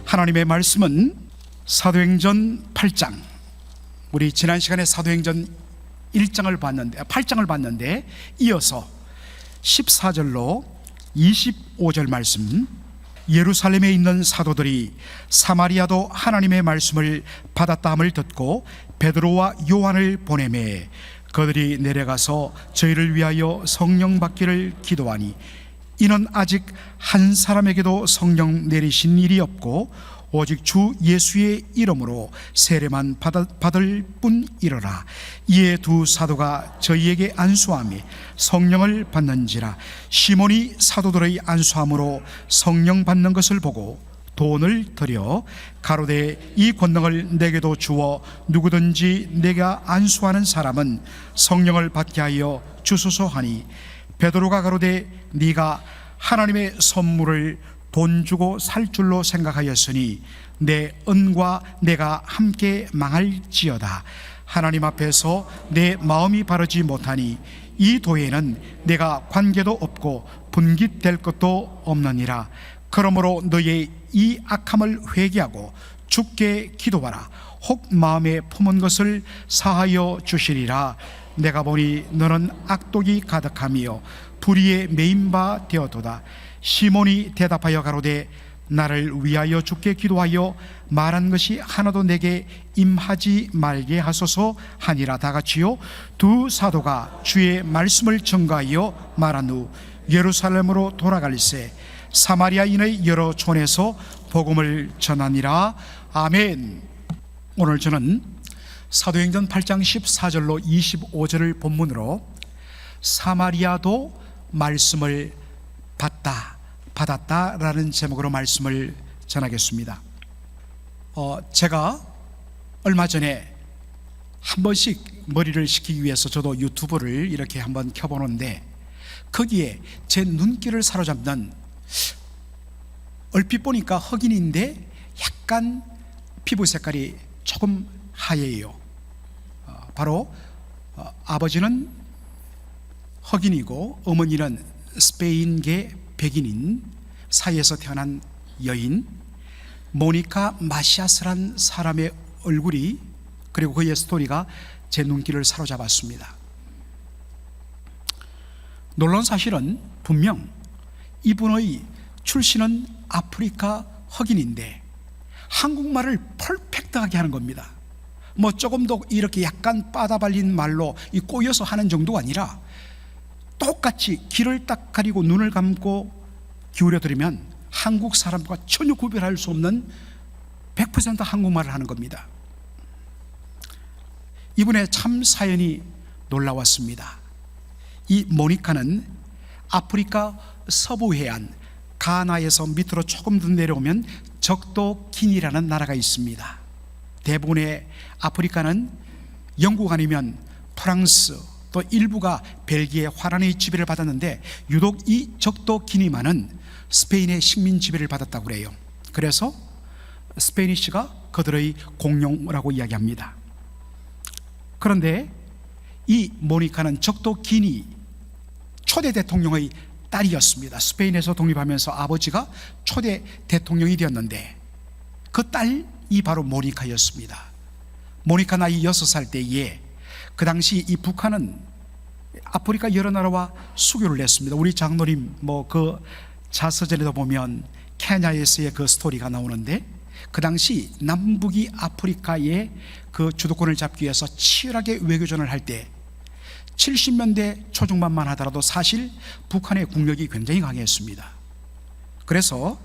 하나님의 말씀은 사도행전 8장, 우리 지난 시간에 사도행전 8장을 봤는데 이어서 14절로 25절 말씀, 예루살렘에 있는 사도들이 사마리아도 하나님의 말씀을 받았다 함을 듣고 베드로와 요한을 보내매 그들이 내려가서 저희를 위하여 성령 받기를 기도하니 이는 아직 한 사람에게도 성령 내리신 일이 없고 오직 주 예수의 이름으로 세례만 받을 뿐이러라. 이에 두 사도가 저희에게 안수함이 성령을 받는지라. 시몬이 사도들의 안수함으로 성령 받는 것을 보고 돈을 들여 가로되 이 권능을 내게도 주어 누구든지 내가 안수하는 사람은 성령을 받게 하여 주소서 하니 베드로가 가로되 네가 하나님의 선물을 돈 주고 살 줄로 생각하였으니 내 은과 내가 함께 망할지어다. 하나님 앞에서 내 마음이 바르지 못하니 이 도에는 내가 관계도 없고 분깃될 것도 없느니라. 그러므로 너의 이 악함을 회개하고 주께 기도하라. 혹 마음에 품은 것을 사하여 주시리라. 내가 보니 너는 악독이 가득하며 불의에 매인 바 되었도다. 시몬이 대답하여 가로되 나를 위하여 주께 기도하여 말한 것이 하나도 내게 임하지 말게 하소서 하니라. 다같이요 두 사도가 주의 말씀을 증거하여 말한 후 예루살렘으로 돌아갈새 사마리아인의 여러 촌에서 복음을 전하니라. 아멘. 오늘 저는 사도행전 8장 14절로 25절을 본문으로 사마리아도 말씀을 받았다라는 제목으로 말씀을 전하겠습니다. 제가 얼마 전에 한 번씩 머리를 식히기 위해서 저도 유튜브를 이렇게 한번 켜보는데 거기에 제 눈길을 사로잡는, 얼핏 보니까 흑인인데 약간 피부 색깔이 조금 하얘요. 바로 아버지는 흑인이고 어머니는 스페인계 백인인 사이에서 태어난 여인 모니카 마시아스란 사람의 얼굴이, 그리고 그의 스토리가 제 눈길을 사로잡았습니다. 놀라운 사실은 분명 이분의 출신은 아프리카 흑인인데 한국말을 퍼펙트하게 하는 겁니다. 뭐 조금도 이렇게 약간 빠다발린 말로 꼬여서 하는 정도가 아니라 똑같이 귀를 딱 가리고 눈을 감고 기울여 들으면 한국 사람과 전혀 구별할 수 없는 100% 한국말을 하는 겁니다. 이분의 참 사연이 놀라웠습니다. 이 모니카는 아프리카 서부 해안 가나에서 밑으로 조금 더 내려오면 적도 기니라는 나라가 있습니다. 대부분의 아프리카는 영국 아니면 프랑스, 또 일부가 벨기에 화란의 지배를 받았는데 유독 이 적도 기니만은 스페인의 식민 지배를 받았다고 그래요. 그래서 스페니쉬가 그들의 공용어라고 이야기합니다. 그런데 이 모니카는 적도 기니 초대 대통령의 딸이었습니다. 스페인에서 독립하면서 아버지가 초대 대통령이 되었는데 그 딸이 바로 모니카였습니다. 모니카 나이 6살 때에 그 당시 이 북한은 아프리카 여러 나라와 수교를 했습니다. 우리 장로님 그 자서전에도 보면 케냐에서의 그 스토리가 나오는데 그 당시 남북이 아프리카의 그 주도권을 잡기 위해서 치열하게 외교전을 할 때 70년대 초중반만 하더라도 사실 북한의 국력이 굉장히 강했습니다. 그래서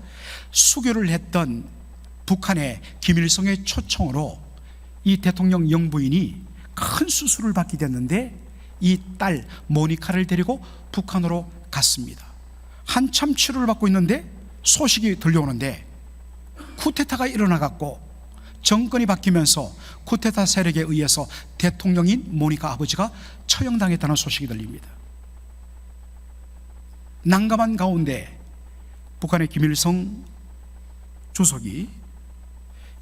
수교를 했던 북한의 김일성의 초청으로 이 대통령 영부인이 큰 수술을 받게 됐는데 이 딸 모니카를 데리고 북한으로 갔습니다. 한참 치료를 받고 있는데 소식이 들려오는데 쿠데타가 일어나갖고 정권이 바뀌면서 쿠데타 세력에 의해서 대통령인 모니카 아버지가 처형당했다는 소식이 들립니다. 난감한 가운데 북한의 김일성 주석이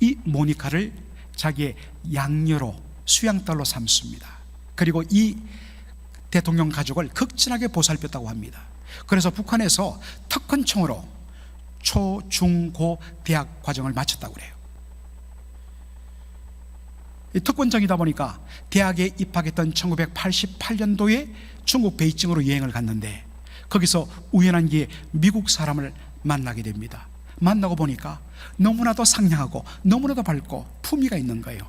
이 모니카를 자기의 양녀로 수양딸로 삼습니다. 그리고 이 대통령 가족을 극진하게 보살폈다고 합니다. 그래서 북한에서 특권청으로 초, 중, 고 대학 과정을 마쳤다고 그래요. 특권적이다 보니까 대학에 입학했던 1988년도에 중국 베이징으로 여행을 갔는데 거기서 우연한 기회에 미국 사람을 만나게 됩니다. 만나고 보니까 너무나도 상냥하고 너무나도 밝고 품위가 있는 거예요.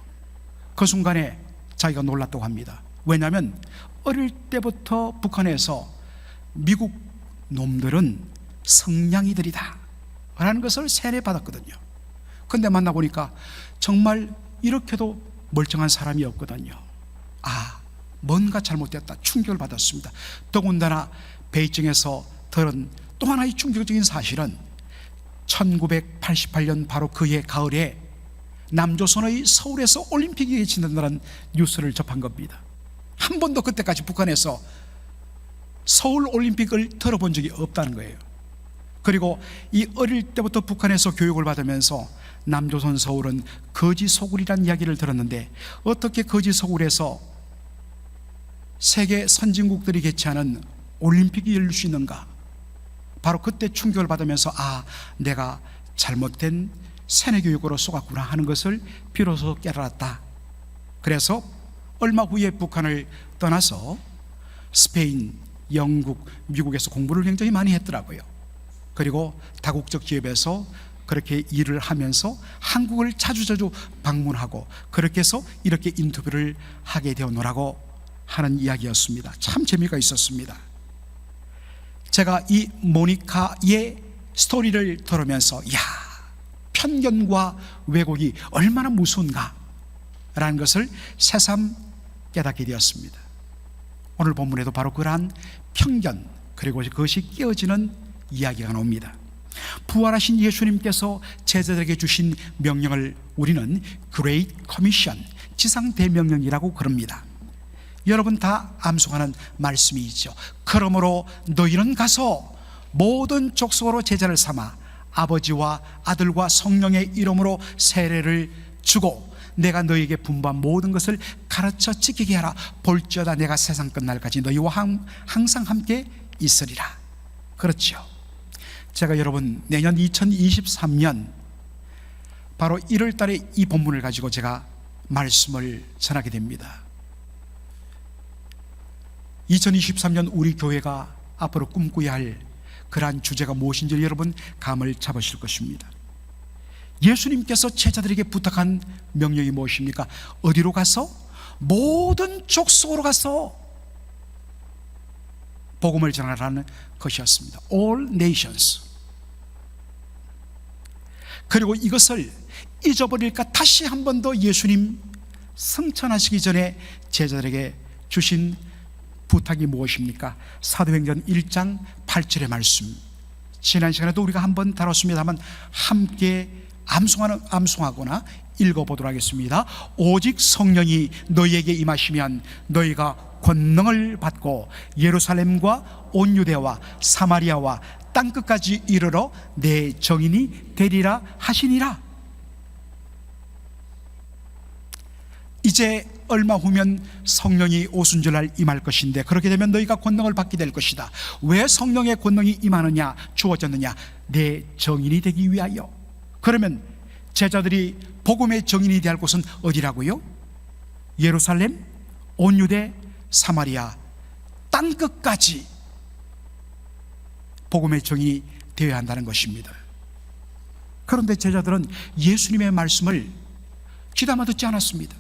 그 순간에 자기가 놀랐다고 합니다. 왜냐하면 어릴 때부터 북한에서 미국 놈들은 성냥이들이다 라는 것을 세뇌받았거든요. 그런데 만나보니까 정말 이렇게도 멀쩡한 사람이었거든요. 뭔가 잘못됐다 충격을 받았습니다. 더군다나 베이징에서 들은 또 하나의 충격적인 사실은 1988년 바로 그해 가을에 남조선의 서울에서 올림픽이 개최된다는 뉴스를 접한 겁니다. 한 번도 그때까지 북한에서 서울 올림픽을 들어본 적이 없다는 거예요. 그리고 이 어릴 때부터 북한에서 교육을 받으면서 남조선 서울은 거지 소굴이라는 이야기를 들었는데 어떻게 거지 소굴에서 세계 선진국들이 개최하는 올림픽이 열릴 수 있는가? 바로 그때 충격을 받으면서 내가 잘못된 세뇌교육으로 속았구나 하는 것을 비로소 깨달았다. 그래서 얼마 후에 북한을 떠나서 스페인, 영국, 미국에서 공부를 굉장히 많이 했더라고요. 그리고 다국적 기업에서 그렇게 일을 하면서 한국을 자주자주 방문하고 그렇게 해서 이렇게 인터뷰를 하게 되었노라고 하는 이야기였습니다. 참 재미가 있었습니다. 제가 이 모니카의 스토리를 들으면서 편견과 왜곡이 얼마나 무서운가 라는 것을 새삼 깨닫게 되었습니다. 오늘 본문에도 바로 그러한 편견 그리고 그것이 깨어지는 이야기가 나옵니다. 부활하신 예수님께서 제자들에게 주신 명령을 우리는 Great Commission, 지상대명령이라고 그럽니다. 여러분 다 암송하는 말씀이 있죠. 그러므로 너희는 가서 모든 족속으로 제자를 삼아 아버지와 아들과 성령의 이름으로 세례를 주고 내가 너희에게 분부한 모든 것을 가르쳐 지키게 하라. 볼지어다 내가 세상 끝날까지 너희와 항상 함께 있으리라. 그렇죠. 제가 여러분 내년 2023년 바로 1월 달에 이 본문을 가지고 제가 말씀을 전하게 됩니다. 2023년 우리 교회가 앞으로 꿈꿔야 할 그러한 주제가 무엇인지 여러분 감을 잡으실 것입니다. 예수님께서 제자들에게 부탁한 명령이 무엇입니까? 어디로 가서? 모든 족속으로 가서 복음을 전하라는 것이었습니다. All nations. 그리고 이것을 잊어버릴까 다시 한 번 더 예수님 승천하시기 전에 제자들에게 주신 부탁이 무엇입니까? 사도행전 1장 8절의 말씀, 지난 시간에도 우리가 한번 다뤘습니다만 함께 암송하거나 읽어보도록 하겠습니다. 오직 성령이 너희에게 임하시면 너희가 권능을 받고 예루살렘과 온 유대와 사마리아와 땅끝까지 이르러 내 정인이 되리라 하시니라. 이제 얼마 후면 성령이 오순절날 임할 것인데 그렇게 되면 너희가 권능을 받게 될 것이다. 왜 성령의 권능이 임하느냐, 주어졌느냐? 내 정인이 되기 위하여. 그러면 제자들이 복음의 정인이 될 곳은 어디라고요? 예루살렘, 온 유대, 사마리아, 땅끝까지 복음의 정인이 되어야 한다는 것입니다. 그런데 제자들은 예수님의 말씀을 귀담아 듣지 않았습니다.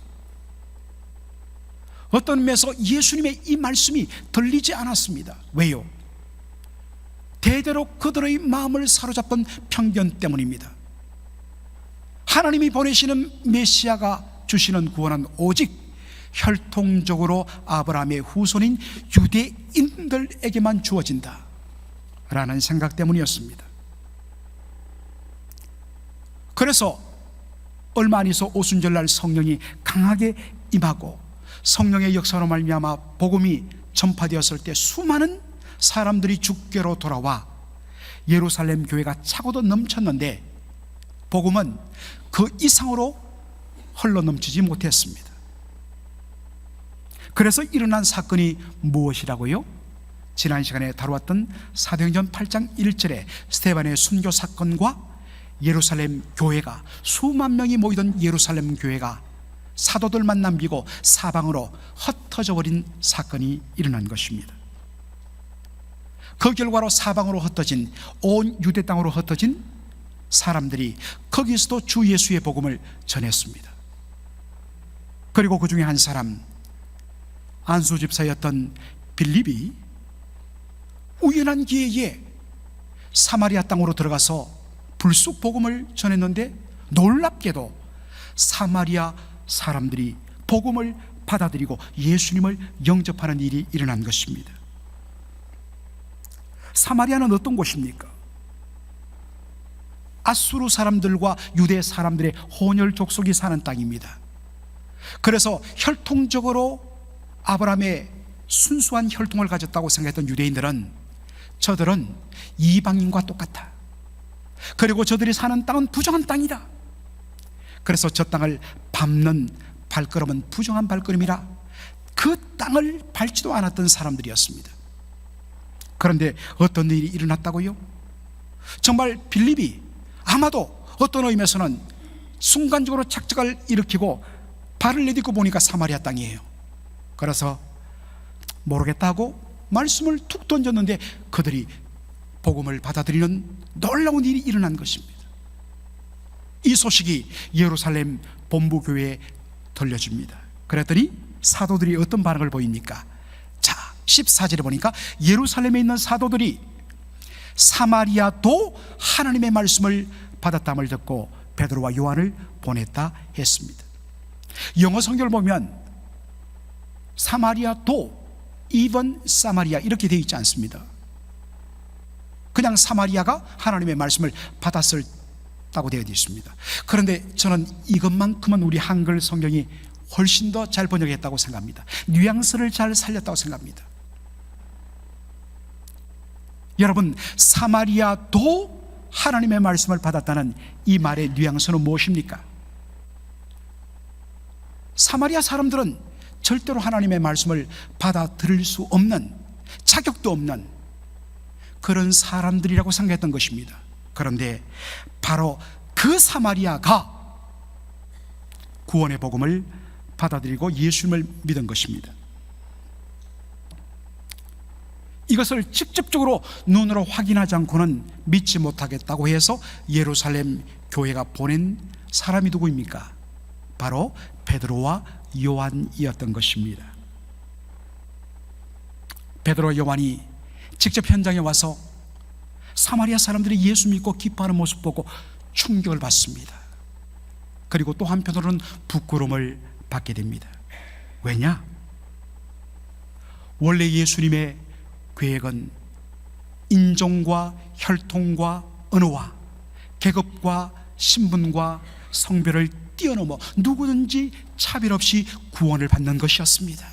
어떤 의미에서 예수님의 이 말씀이 들리지 않았습니다. 왜요? 대대로 그들의 마음을 사로잡던 편견 때문입니다. 하나님이 보내시는 메시아가 주시는 구원은 오직 혈통적으로 아브라함의 후손인 유대인들에게만 주어진다 라는 생각 때문이었습니다. 그래서 얼마 안 있어 오순절날 성령이 강하게 임하고 성령의 역사로 말미암아 복음이 전파되었을 때 수많은 사람들이 주께로 돌아와 예루살렘 교회가 차고도 넘쳤는데 복음은 그 이상으로 흘러넘치지 못했습니다. 그래서 일어난 사건이 무엇이라고요? 지난 시간에 다루었던 사도행전 8장 1절에 스데반의 순교 사건과 예루살렘 교회가, 수만 명이 모이던 예루살렘 교회가 사도들만 남기고 사방으로 흩어져 버린 사건이 일어난 것입니다. 그 결과로 사방으로 흩어진, 온 유대 땅으로 흩어진 사람들이 거기서도 주 예수의 복음을 전했습니다. 그리고 그 중에 한 사람, 안수 집사였던 빌립이 우연한 기회에 사마리아 땅으로 들어가서 불쑥 복음을 전했는데, 놀랍게도 사마리아 사람들이 복음을 받아들이고 예수님을 영접하는 일이 일어난 것입니다. 사마리아는 어떤 곳입니까? 아수르 사람들과 유대 사람들의 혼혈 족속이 사는 땅입니다. 그래서 혈통적으로 아브라함의 순수한 혈통을 가졌다고 생각했던 유대인들은, 저들은 이방인과 똑같다, 그리고 저들이 사는 땅은 부정한 땅이다, 그래서 저 땅을 밟는 발걸음은 부정한 발걸음이라 그 땅을 밟지도 않았던 사람들이었습니다. 그런데 어떤 일이 일어났다고요? 정말 빌립이 아마도 어떤 의미에서는 순간적으로 착각을 일으키고 발을 내딛고 보니까 사마리아 땅이에요. 그래서 모르겠다고 말씀을 툭 던졌는데 그들이 복음을 받아들이는 놀라운 일이 일어난 것입니다. 이 소식이 예루살렘 본부교회에 들려집니다. 그랬더니 사도들이 어떤 반응을 보입니까? 자, 14절에 보니까 예루살렘에 있는 사도들이 사마리아도 하나님의 말씀을 받았다함을 듣고 베드로와 요한을 보냈다 했습니다. 영어 성경을 보면 사마리아도, even 사마리아 이렇게 되어 있지 않습니다. 그냥 사마리아가 하나님의 말씀을 받았다고 되어 있습니다. 그런데 저는 이것만큼은 우리 한글 성경이 훨씬 더 잘 번역했다고 생각합니다. 뉘앙스를 잘 살렸다고 생각합니다. 여러분, 사마리아도 하나님의 말씀을 받았다는 이 말의 뉘앙스는 무엇입니까? 사마리아 사람들은 절대로 하나님의 말씀을 받아들일 수 없는, 자격도 없는 그런 사람들이라고 생각했던 것입니다. 그런데 바로 그 사마리아가 구원의 복음을 받아들이고 예수님을 믿은 것입니다. 이것을 직접적으로 눈으로 확인하지 않고는 믿지 못하겠다고 해서 예루살렘 교회가 보낸 사람이 누구입니까? 바로 베드로와 요한이었던 것입니다. 베드로와 요한이 직접 현장에 와서 사마리아 사람들이 예수 믿고 기뻐하는 모습 보고 충격을 받습니다. 그리고 또 한편으로는 부끄러움을 받게 됩니다. 왜냐? 원래 예수님의 계획은 인종과 혈통과 언어와 계급과 신분과 성별을 뛰어넘어 누구든지 차별 없이 구원을 받는 것이었습니다.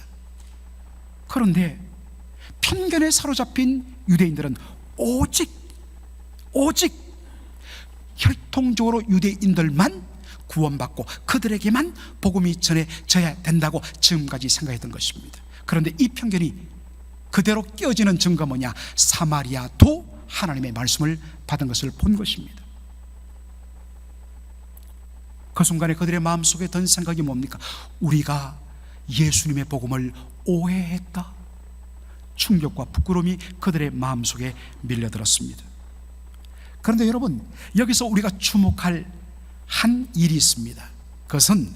그런데 편견에 사로잡힌 유대인들은 오직 혈통적으로 유대인들만 구원받고 그들에게만 복음이 전해져야 된다고 지금까지 생각했던 것입니다. 그런데 이 편견이 그대로 깨어지는 증거가 뭐냐? 사마리아도 하나님의 말씀을 받은 것을 본 것입니다. 그 순간에 그들의 마음속에 든 생각이 뭡니까? 우리가 예수님의 복음을 오해했다. 충격과 부끄러움이 그들의 마음속에 밀려들었습니다. 그런데 여러분, 여기서 우리가 주목할 한 일이 있습니다. 그것은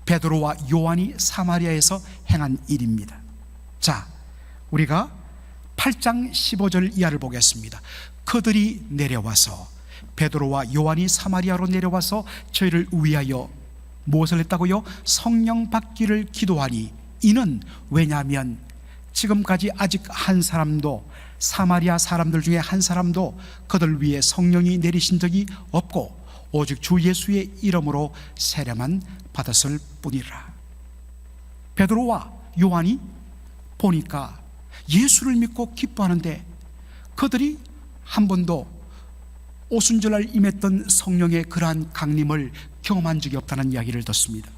베드로와 요한이 사마리아에서 행한 일입니다. 자, 우리가 8장 15절 이하를 보겠습니다. 그들이 내려와서, 베드로와 요한이 사마리아로 내려와서 저희를 위하여 무엇을 했다고요? 성령 받기를 기도하니, 이는 왜냐하면 지금까지 아직 한 사람도, 사마리아 사람들 중에 한 사람도 그들 위에 성령이 내리신 적이 없고 오직 주 예수의 이름으로 세례만 받았을 뿐이라. 베드로와 요한이 보니까 예수를 믿고 기뻐하는데 그들이 한 번도 오순절날 임했던 성령의 그러한 강림을 경험한 적이 없다는 이야기를 듣습니다.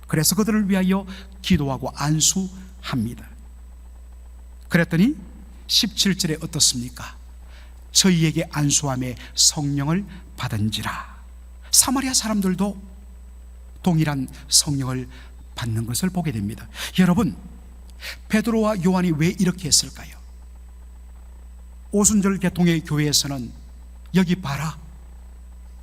그래서 그들을 위하여 기도하고 안수합니다. 그랬더니 17절에 어떻습니까? 저희에게 안수함에 성령을 받은지라. 사마리아 사람들도 동일한 성령을 받는 것을 보게 됩니다. 여러분, 베드로와 요한이 왜 이렇게 했을까요? 오순절 개통의 교회에서는 여기 봐라,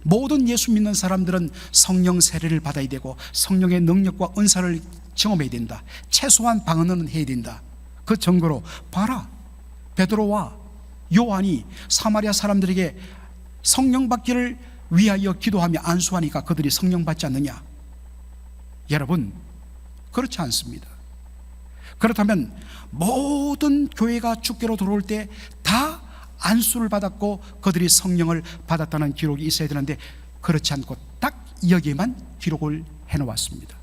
모든 예수 믿는 사람들은 성령 세례를 받아야 되고 성령의 능력과 은사를 경험해야 된다, 최소한 방언은 해야 된다. 그 증거로 봐라, 베드로와 요한이 사마리아 사람들에게 성령 받기를 위하여 기도하며 안수하니까 그들이 성령 받지 않느냐? 여러분, 그렇지 않습니다. 그렇다면 모든 교회가 주께로 들어올 때 다 안수를 받았고 그들이 성령을 받았다는 기록이 있어야 되는데 그렇지 않고 딱 여기에만 기록을 해놓았습니다.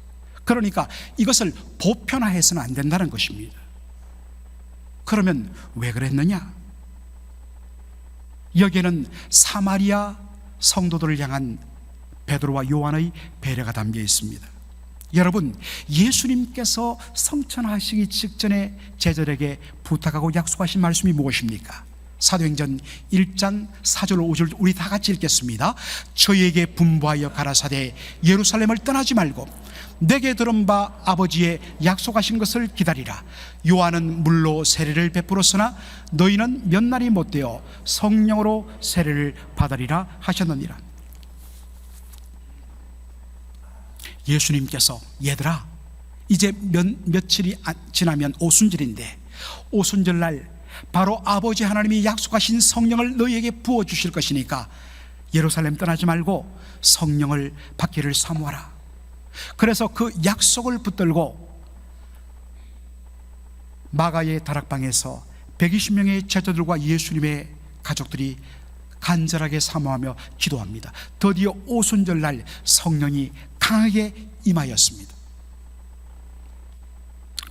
그러니까 이것을 보편화해서는 안 된다는 것입니다. 그러면 왜 그랬느냐? 여기에는 사마리아 성도들을 향한 베드로와 요한의 배려가 담겨 있습니다. 여러분, 예수님께서 성천하시기 직전에 제자들에게 부탁하고 약속하신 말씀이 무엇입니까? 사도행전 1장 4절 5절 우리 다 같이 읽겠습니다. 저희에게 분부하여 가라사대 예루살렘을 떠나지 말고 내게 들은 바 아버지의 약속하신 것을 기다리라. 요한은 물로 세례를 베풀었으나 너희는 몇 날이 못되어 성령으로 세례를 받으리라 하셨느니라. 예수님께서 얘들아, 이제 며칠이 지나면 오순절인데 오순절날 바로 아버지 하나님이 약속하신 성령을 너희에게 부어주실 것이니까 예루살렘 떠나지 말고 성령을 받기를 사모하라. 그래서 그 약속을 붙들고 마가의 다락방에서 120명의 제자들과 예수님의 가족들이 간절하게 사모하며 기도합니다. 드디어 오순절날 성령이 강하게 임하였습니다.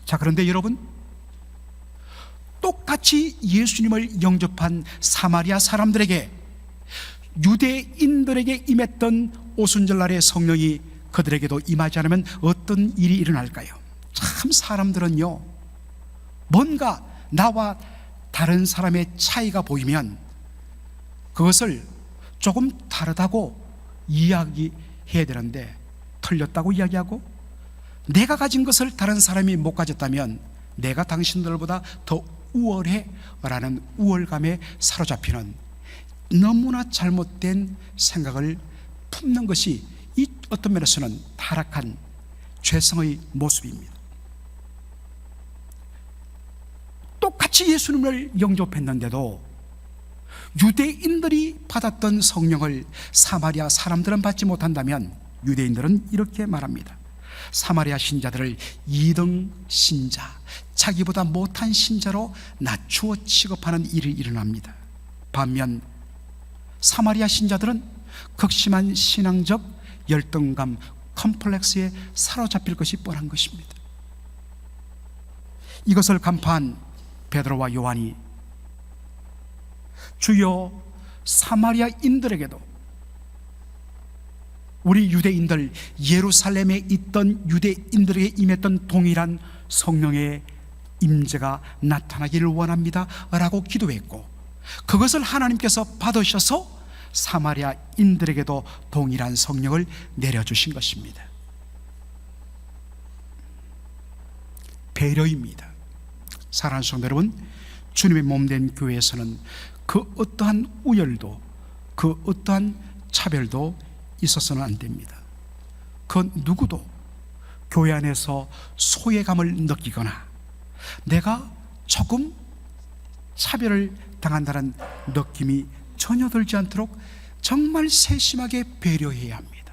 자, 그런데 여러분, 똑같이 예수님을 영접한 사마리아 사람들에게, 유대인들에게 임했던 오순절날의 성령이 그들에게도 임하지 않으면 어떤 일이 일어날까요? 참, 사람들은요, 뭔가 나와 다른 사람의 차이가 보이면 그것을 조금 다르다고 이야기해야 되는데 틀렸다고 이야기하고, 내가 가진 것을 다른 사람이 못 가졌다면 내가 당신들보다 더 우월해 라는 우월감에 사로잡히는 너무나 잘못된 생각을 품는 것이 이 어떤 면에서는 타락한 죄성의 모습입니다. 똑같이 예수님을 영접했는데도 유대인들이 받았던 성령을 사마리아 사람들은 받지 못한다면 유대인들은 이렇게 말합니다. 사마리아 신자들을 2등 신자, 자기보다 못한 신자로 낮추어 취급하는 일이 일어납니다. 반면 사마리아 신자들은 극심한 신앙적 열등감, 컴플렉스에 사로잡힐 것이 뻔한 것입니다. 이것을 간파한 베드로와 요한이 주여, 사마리아인들에게도, 우리 유대인들, 예루살렘에 있던 유대인들에게 임했던 동일한 성령의 임재가 나타나기를 원합니다 라고 기도했고, 그것을 하나님께서 받으셔서 사마리아인들에게도 동일한 성령을 내려주신 것입니다. 배려입니다. 사랑하는 성도 여러분, 주님의 몸된 교회에서는 그 어떠한 우열도, 그 어떠한 차별도 있어서는 안 됩니다. 그 누구도 교회 안에서 소외감을 느끼거나 내가 조금 차별을 당한다는 느낌이 전혀 들지 않도록 정말 세심하게 배려해야 합니다.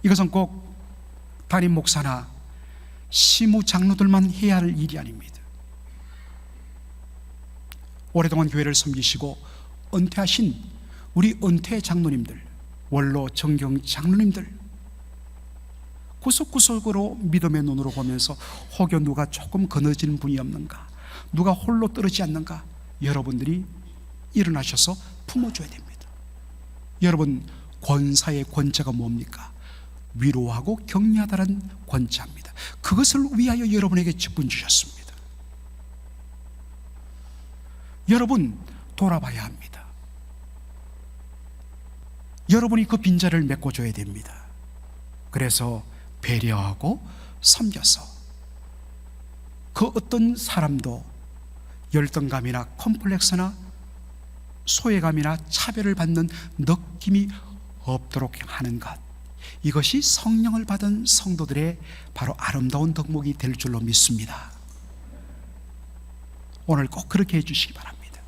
이것은 꼭 담임 목사나 시무 장로들만 해야 할 일이 아닙니다. 오랫동안 교회를 섬기시고 은퇴하신 우리 은퇴 장로님들, 원로 정경 장로님들, 구석구석으로 믿음의 눈으로 보면서 혹여 누가 조금 거느지는 분이 없는가, 누가 홀로 떨어지지 않는가, 여러분들이 일어나셔서 품어줘야 됩니다. 여러분, 권사의 권자가 뭡니까? 위로하고 격려하다는 권자입니다. 그것을 위하여 여러분에게 직분 주셨습니다. 여러분 돌아봐야 합니다. 여러분이 그 빈자를 메꿔줘야 됩니다. 그래서 배려하고 섬겨서 그 어떤 사람도 열등감이나 컴플렉스나 소외감이나 차별을 받는 느낌이 없도록 하는 것, 이것이 성령을 받은 성도들의 바로 아름다운 덕목이 될 줄로 믿습니다. 오늘 꼭 그렇게 해주시기 바랍니다.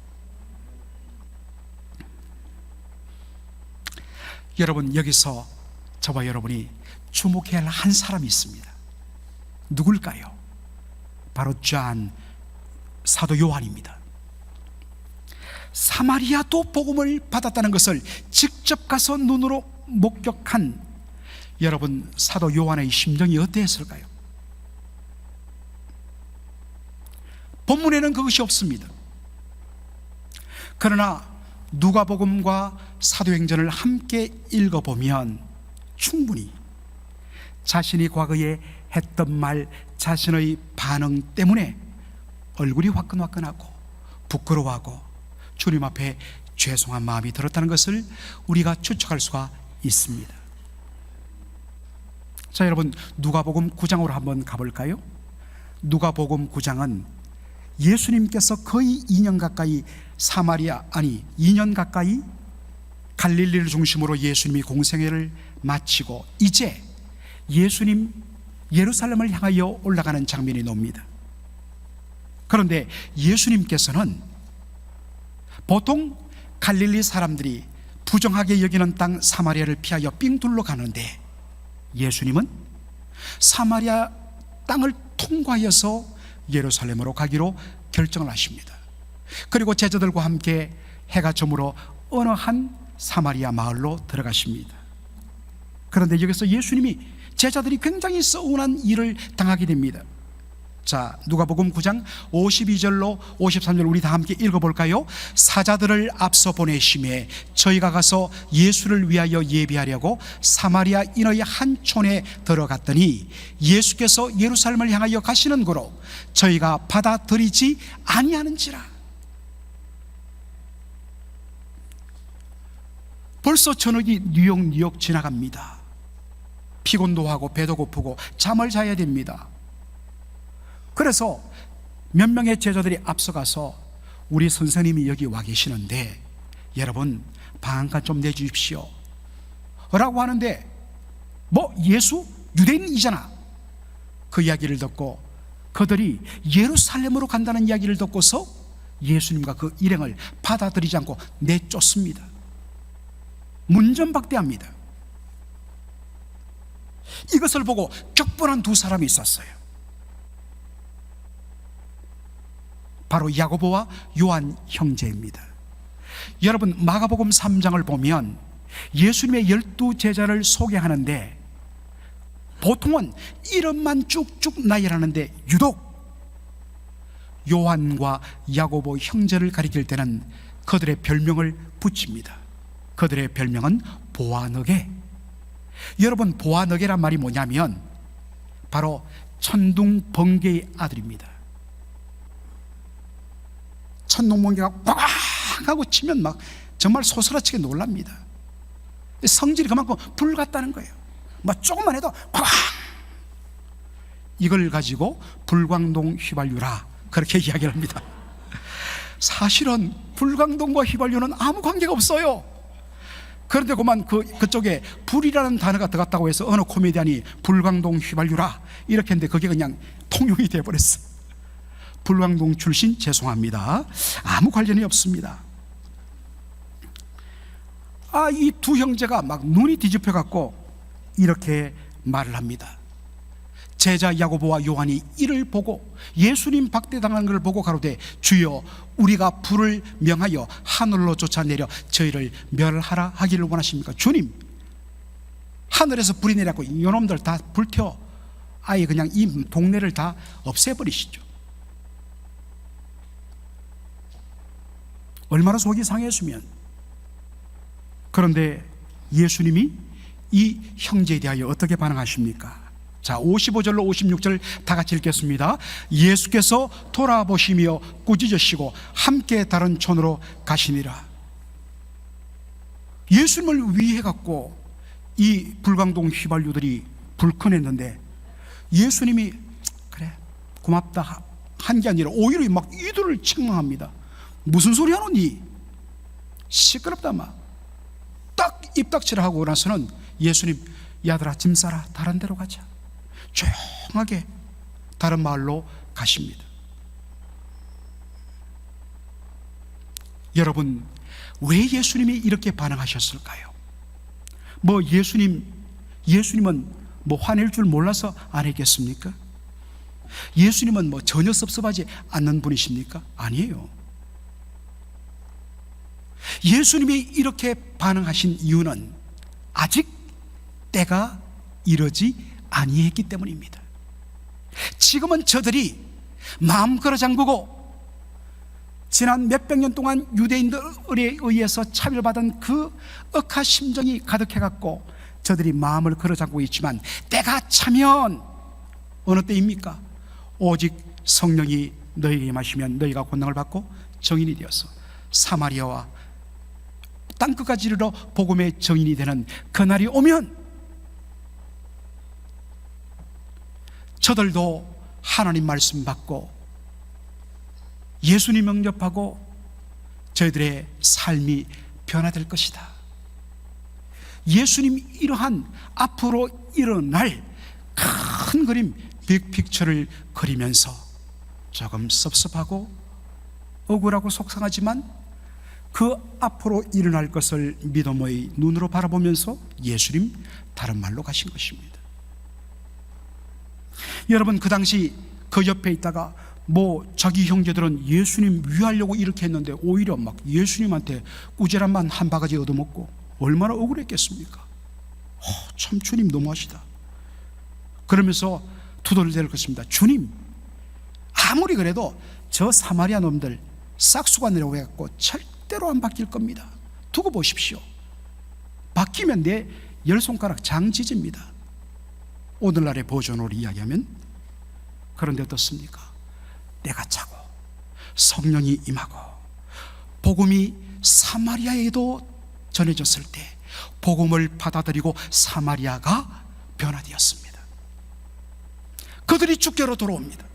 여러분, 여기서 저와 여러분이 주목해야 할 한 사람이 있습니다. 누굴까요? 바로 사도 요한입니다. 사마리아도 복음을 받았다는 것을 직접 가서 눈으로 목격한 여러분, 사도 요한의 심정이 어땠을까요? 본문에는 그것이 없습니다. 그러나 누가복음과 사도행전을 함께 읽어보면 충분히 자신이 과거에 했던 말, 자신의 반응 때문에 얼굴이 화끈화끈하고 부끄러워하고 주님 앞에 죄송한 마음이 들었다는 것을 우리가 추측할 수가 있습니다. 자, 여러분, 누가복음 9장으로 한번 가볼까요? 누가복음 9장은 예수님께서 거의 2년 가까이 2년 가까이 갈릴리를 중심으로 예수님이 공생애를 마치고 이제 예수님 예루살렘을 향하여 올라가는 장면이 나옵니다. 그런데 예수님께서는 보통 갈릴리 사람들이 부정하게 여기는 땅 사마리아를 피하여 삥 둘러 가는데 예수님은 사마리아 땅을 통과하여서 예루살렘으로 가기로 결정을 하십니다. 그리고 제자들과 함께 해가 저물어 어느 한 사마리아 마을로 들어가십니다. 그런데 여기서 예수님이 제자들이 굉장히 서운한 일을 당하게 됩니다. 자, 누가복음 9장 52절로 53절 우리 다 함께 읽어볼까요? 사자들을 앞서 보내심에 저희가 가서 예수를 위하여 예비하려고 사마리아인의 한 촌에 들어갔더니 예수께서 예루살렘을 향하여 가시는 고로 저희가 받아들이지 아니하는지라. 벌써 저녁이 뉴욕 지나갑니다. 피곤도 하고 배도 고프고 잠을 자야 됩니다. 그래서 몇 명의 제자들이 앞서가서 우리 선생님이 여기 와 계시는데 여러분 방한간 좀 내주십시오 라고 하는데, 예수 유대인이잖아. 그 이야기를 듣고 그들이 예루살렘으로 간다는 이야기를 듣고서 예수님과 그 일행을 받아들이지 않고 내쫓습니다. 문전박대합니다. 이것을 보고 격분한 두 사람이 있었어요. 바로 야고보와 요한 형제입니다. 여러분, 마가복음 3장을 보면 예수님의 12제자를 소개하는데 보통은 이름만 쭉쭉 나열하는데 유독 요한과 야고보 형제를 가리킬 때는 그들의 별명을 붙입니다. 그들의 별명은 보아너게. 여러분, 보아너게란 말이 뭐냐면 바로 천둥번개의 아들입니다. 천둥번개가 꽝 하고 치면 막 정말 소스라치게 놀랍니다. 성질이 그만큼 불 같다는 거예요. 조금만 해도 꽝. 이걸 가지고 불광동 휘발유라 그렇게 이야기를 합니다. 사실은 불광동과 휘발유는 아무 관계가 없어요. 그런데 그만 그쪽에 불이라는 단어가 들어갔다고 해서 어느 코미디언이 불광동 휘발유라 이렇게 했는데 그게 그냥 통용이 되어버렸어. 불광동 출신 죄송합니다. 아무 관련이 없습니다. 이 두 형제가 막 눈이 뒤집혀 갖고 이렇게 말을 합니다. 제자 야고보와 요한이 이를 보고 예수님 박대당하는 것을 보고 가로되 주여 우리가 불을 명하여 하늘로 쫓아내려 저희를 멸하라 하기를 원하십니까? 주님, 하늘에서 불이 내려고 이놈들 다 불태워 아예 그냥 이 동네를 다 없애버리시죠. 얼마나 속이 상했으면. 그런데 예수님이 이 형제에 대하여 어떻게 반응하십니까? 자, 55절로 56절 다 같이 읽겠습니다. 예수께서 돌아보시며 꾸짖으시고 함께 다른 촌으로 가시니라. 예수님을 위해 갖고 이 불광동 휘발유들이 불끈했는데 예수님이 그래 고맙다 한 게 아니라 오히려 막 이들을 책망합니다. 무슨 소리 하노니? 시끄럽다 막. 딱 입닥치를 하고 나서는 예수님, 야들아 짐 싸라, 다른 데로 가자. 조용하게 다른 마을로 가십니다. 여러분, 왜 예수님이 이렇게 반응하셨을까요? 뭐 예수님은 뭐 화낼 줄 몰라서 안 했겠습니까? 예수님은 뭐 전혀 섭섭하지 않는 분이십니까? 아니에요. 예수님이 이렇게 반응하신 이유는 아직 때가 이르지 아니했기 때문입니다. 지금은 저들이 마음 걸어 잠그고 지난 몇백 년 동안 유대인들에 의해서 차별받은 그 억한 심정이 가득해갖고 저들이 마음을 걸어 잠그고 있지만 때가 차면 어느 때입니까? 오직 성령이 너희에게 임하시면 너희가 권능을 받고 정인이 되어서 사마리아와 땅끝까지 이르러 복음의 정인이 되는 그날이 오면 저들도 하나님 말씀 받고 예수님 영접하고 저희들의 삶이 변화될 것이다. 예수님 이러한 앞으로 일어날 큰 그림 빅픽처를 그리면서 조금 섭섭하고 억울하고 속상하지만 그 앞으로 일어날 것을 믿음의 눈으로 바라보면서 예수님 다른 말로 가신 것입니다. 여러분, 그 당시 그 옆에 있다가 뭐 자기 형제들은 예수님 위하려고 이렇게 했는데 오히려 막 예수님한테 꾸지람만 한 바가지 얻어먹고 얼마나 억울했겠습니까? 참 주님 너무하시다. 그러면서 투덜대를 것입니다. 주님, 아무리 그래도 저 사마리아 놈들 싹수가 내려고 해갖고 절대로 안 바뀔 겁니다. 두고 보십시오. 바뀌면 내 10손가락 장지집니다. 오늘날의 버전으로 이야기하면. 그런데 어떻습니까? 때가 차고 성령이 임하고 복음이 사마리아에도 전해졌을 때 복음을 받아들이고 사마리아가 변화되었습니다. 그들이 주께로 돌아옵니다.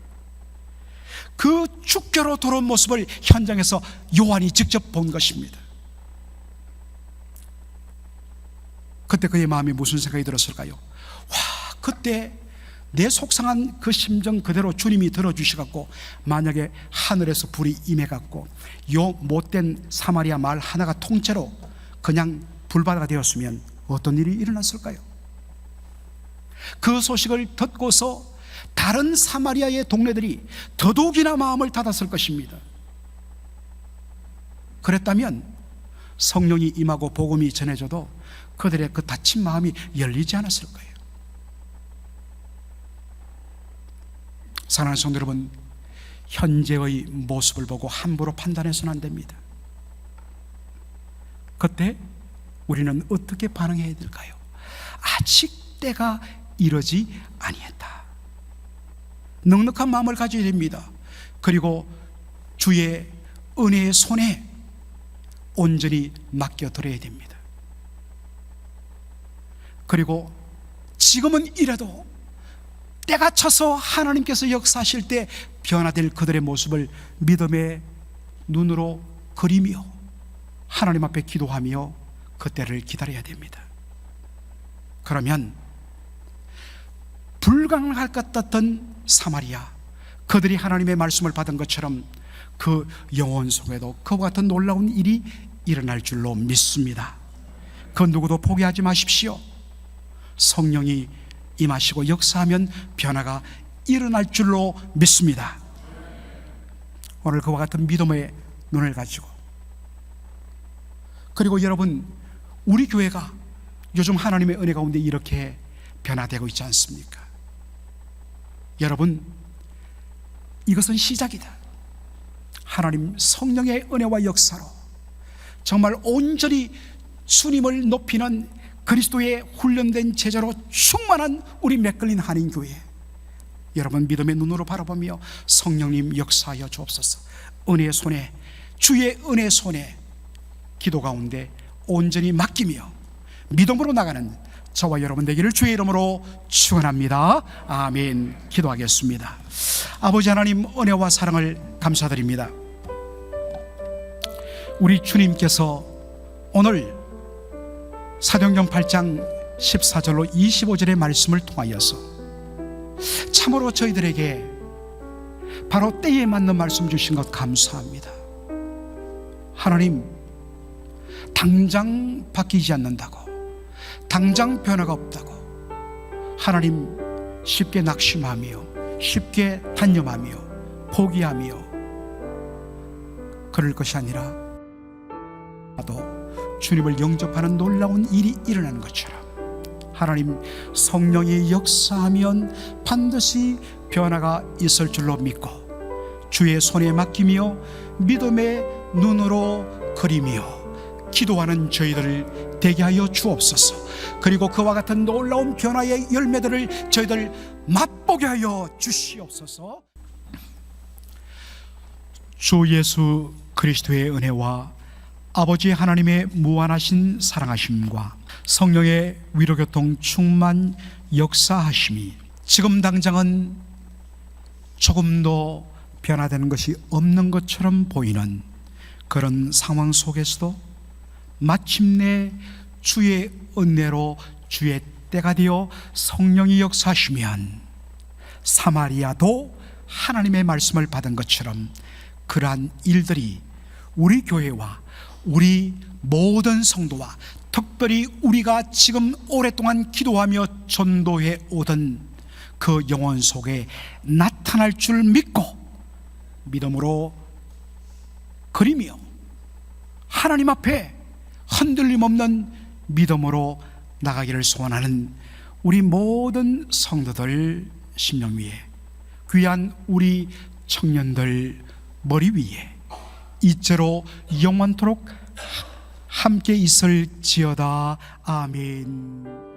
그 주께로 돌아온 모습을 현장에서 요한이 직접 본 것입니다. 그때 그의 마음에 무슨 생각이 들었을까요? 와, 그때 내 속상한 그 심정 그대로 주님이 들어주시갖고 만약에 하늘에서 불이 임해갖고 요 못된 사마리아 마을 하나가 통째로 그냥 불바다가 되었으면 어떤 일이 일어났을까요? 그 소식을 듣고서 다른 사마리아의 동네들이 더더욱이나 마음을 닫았을 것입니다. 그랬다면 성령이 임하고 복음이 전해져도 그들의 그 닫힌 마음이 열리지 않았을 거예요. 사랑하는 성도 여러분, 현재의 모습을 보고 함부로 판단해서는 안 됩니다. 그때 우리는 어떻게 반응해야 될까요? 아직 때가 이르지 아니했다. 넉넉한 마음을 가져야 됩니다. 그리고 주의 은혜의 손에 온전히 맡겨드려야 됩니다. 그리고 지금은 이래도 때가 차서 하나님께서 역사하실 때 변화될 그들의 모습을 믿음의 눈으로 그리며 하나님 앞에 기도하며 그 때를 기다려야 됩니다. 그러면 불가능할 것 같던 사마리아, 그들이 하나님의 말씀을 받은 것처럼 그 영혼 속에도 그와 같은 놀라운 일이 일어날 줄로 믿습니다. 그 누구도 포기하지 마십시오. 성령이 임하시고 역사하면 변화가 일어날 줄로 믿습니다. 오늘 그와 같은 믿음의 눈을 가지고, 그리고 여러분, 우리 교회가 요즘 하나님의 은혜 가운데 이렇게 변화되고 있지 않습니까? 여러분, 이것은 시작이다. 하나님 성령의 은혜와 역사로 정말 온전히 주님을 높이는 그리스도의 훈련된 제자로 충만한 우리 맥걸린 한인교회, 여러분 믿음의 눈으로 바라보며 성령님 역사하여 주옵소서. 은혜의 손에, 주의 은혜의 손에 기도 가운데 온전히 맡기며 믿음으로 나가는 저와 여러분 되기를 주의 이름으로 축원합니다. 아멘. 기도하겠습니다. 아버지 하나님, 은혜와 사랑을 감사드립니다. 우리 주님께서 오늘 사도행전 8장 14절로 25절의 말씀을 통하여서 참으로 저희들에게 바로 때에 맞는 말씀 주신 것 감사합니다. 하나님, 당장 바뀌지 않는다고, 당장 변화가 없다고 하나님 쉽게 낙심하며 쉽게 단념하며 포기하며 그럴 것이 아니라 또 주님을 영접하는 놀라운 일이 일어나는 것처럼 하나님 성령이 역사하면 반드시 변화가 있을 줄로 믿고 주의 손에 맡기며 믿음의 눈으로 그리며 기도하는 저희들을 되게 하여 주옵소서. 그리고 그와 같은 놀라운 변화의 열매들을 저희들 맛보게 하여 주시옵소서. 주 예수 그리스도의 은혜와 아버지 하나님의 무한하신 사랑하심과 성령의 위로교통 충만 역사하심이 지금 당장은 조금도 변화되는 것이 없는 것처럼 보이는 그런 상황 속에서도 마침내 주의 은혜로 주의 때가 되어 성령이 역사하시면 사마리아도 하나님의 말씀을 받은 것처럼 그러한 일들이 우리 교회와 우리 모든 성도와 특별히 우리가 지금 오랫동안 기도하며 전도해 오던 그 영혼 속에 나타날 줄 믿고 믿음으로 그리며 하나님 앞에 흔들림 없는 믿음으로 나가기를 소원하는 우리 모든 성도들 심령 위에, 귀한 우리 청년들 머리 위에 이째로 영원토록 함께 있을지어다. 아멘.